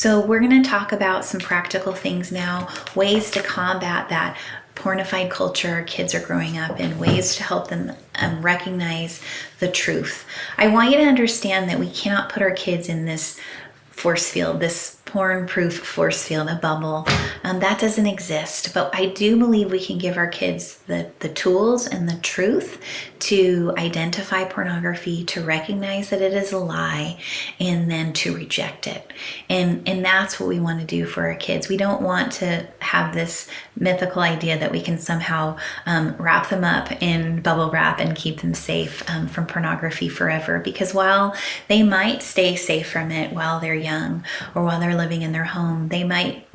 So we're going to talk about some practical things now, ways to combat that pornified culture kids are growing up in, ways to help them recognize the truth. I want you to understand that we cannot put our kids in this force field, this porn-proof force field, a bubble. That doesn't exist. But I do believe we can give our kids the tools and the truth to identify pornography, to recognize that it is a lie, and then to reject it. And that's what we want to do for our kids. We don't want to have this mythical idea that we can somehow wrap them up in bubble wrap and keep them safe from pornography forever. Because while they might stay safe from it while they're young or while they're living in their home, they might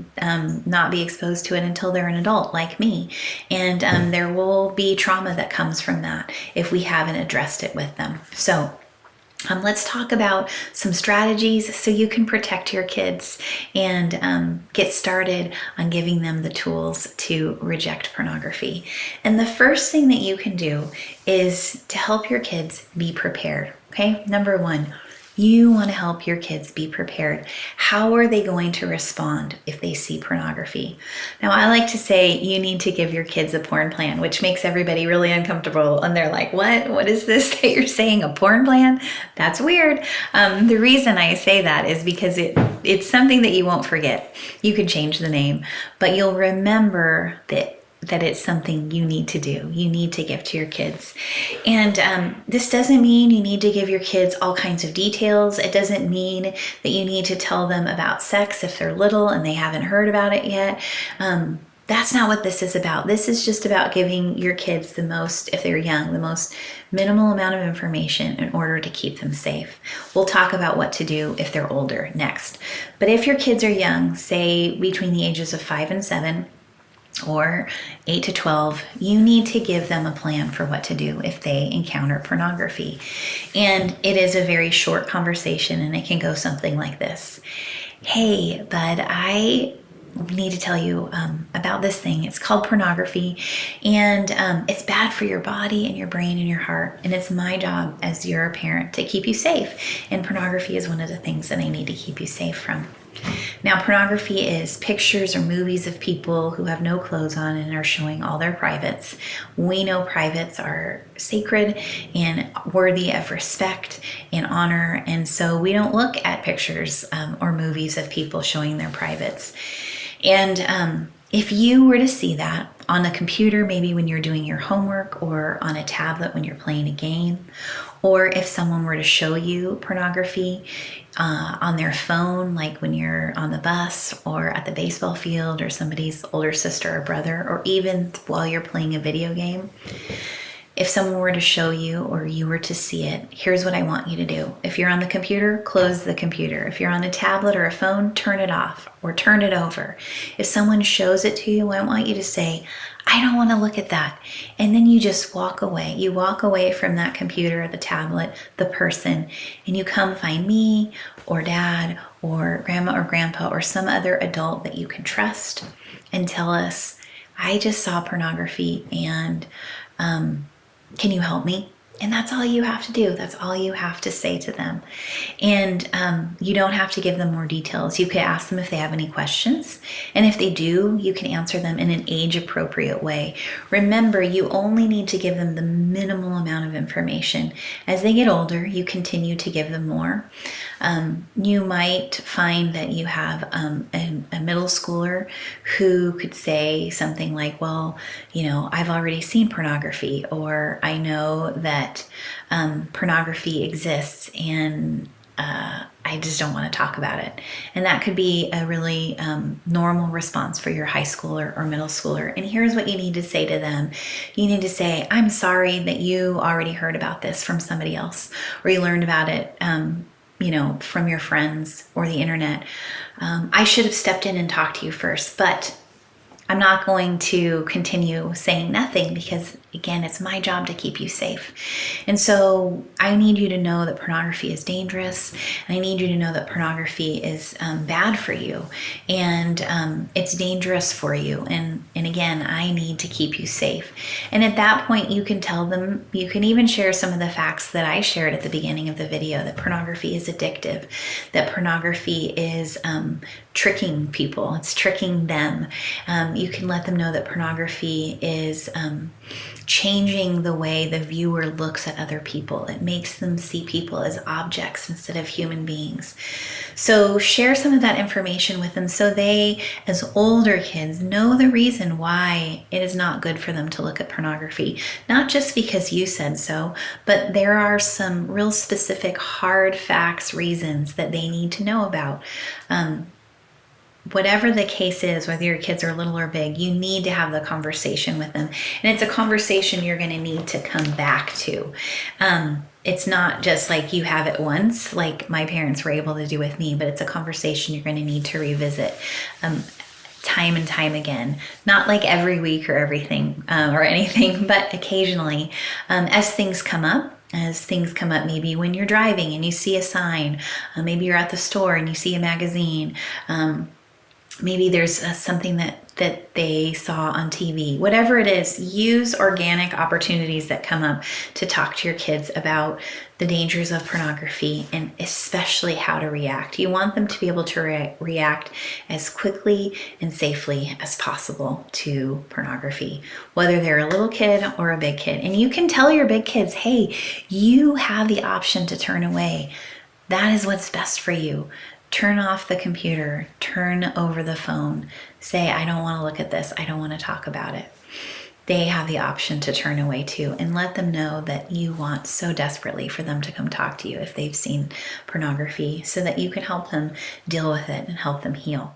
not be exposed to it until they're an adult like me. And there will be trauma that comes from that if we haven't addressed it with them. So let's talk about some strategies so you can protect your kids and get started on giving them the tools to reject pornography. And the first thing that you can do is to help your kids be prepared. Okay, number one, you want to help your kids be prepared. How are they going to respond if they see pornography? Now, I like to say you need to give your kids a porn plan, which makes everybody really uncomfortable. And they're like, what? What is this that you're saying, a porn plan? That's weird. The reason I say that is because it's something that you won't forget. You could change the name, but you'll remember that it's something you need to do. You need to give to your kids. And this doesn't mean you need to give your kids all kinds of details. It doesn't mean that you need to tell them about sex if they're little and they haven't heard about it yet. That's not what this is about. This is just about giving your kids the most, if they're young, the most minimal amount of information in order to keep them safe. We'll talk about what to do if they're older next. But if your kids are young, say between the ages of 5 and 7, or 8 to 12, you need to give them a plan for what to do if they encounter pornography. And it is a very short conversation, and it can go something like this. Hey, bud, I need to tell you about this thing. It's called pornography, and it's bad for your body and your brain and your heart. And it's my job as your parent to keep you safe. And pornography is one of the things that I need to keep you safe from. Now, pornography is pictures or movies of people who have no clothes on and are showing all their privates. We know privates are sacred and worthy of respect and honor, and so we don't look at pictures or movies of people showing their privates. And if you were to see that on a computer, maybe when you're doing your homework, or on a tablet when you're playing a game, or if someone were to show you pornography on their phone, like when you're on the bus or at the baseball field or somebody's older sister or brother, or even while you're playing a video game, if someone were to show you or you were to see it, here's what I want you to do. If you're on the computer, close the computer. If you're on a tablet or a phone, turn it off or turn it over. If someone shows it to you, I want you to say, I don't want to look at that. And then you just walk away. You walk away from that computer, the tablet, the person, and you come find me or dad or grandma or grandpa or some other adult that you can trust and tell us, I just saw pornography and can you help me? And that's all you have to do. That's all you have to say to them. And you don't have to give them more details. You could ask them if they have any questions. And if they do, you can answer them in an age-appropriate way. Remember, you only need to give them the minimal amount of information. As they get older, you continue to give them more. You might find that you have a middle schooler who could say something like, well, I've already seen pornography, or I know that pornography exists and I just don't want to talk about it. And that could be a really normal response for your high schooler or middle schooler. And here's what you need to say to them. You need to say, I'm sorry that you already heard about this from somebody else, or you learned about it from your friends or the internet. I should have stepped in and talked to you first, but I'm not going to continue saying nothing because, again, it's my job to keep you safe. And so I need you to know that pornography is dangerous. And I need you to know that pornography is bad for you, and it's dangerous for you. And again, I need to keep you safe. And at that point, you can tell them, you can even share some of the facts that I shared at the beginning of the video, that pornography is addictive, that pornography is tricking people, it's tricking them. You can let them know that pornography is changing the way the viewer looks at other people. It makes them see people as objects instead of human beings. So share some of that information with them so they, as older kids, know the reason why it is not good for them to look at pornography. Not just because you said so, but there are some real specific hard facts, reasons that they need to know about. Whatever the case is, whether your kids are little or big, you need to have the conversation with them. And it's a conversation you're going to need to come back to. It's not just like you have it once, like my parents were able to do with me, but it's a conversation you're going to need to revisit time and time again. Not like every week or everything or anything, but occasionally as things come up. Maybe when you're driving and you see a sign, maybe you're at the store and you see a magazine, maybe there's something that they saw on TV. Whatever it is, use organic opportunities that come up to talk to your kids about the dangers of pornography and especially how to react. You want them to be able to react as quickly and safely as possible to pornography, whether they're a little kid or a big kid. And you can tell your big kids, hey, you have the option to turn away. That is what's best for you. Turn off the computer, turn over the phone, say, I don't want to look at this, I don't want to talk about it. They have the option to turn away too, and let them know that you want so desperately for them to come talk to you if they've seen pornography so that you can help them deal with it and help them heal.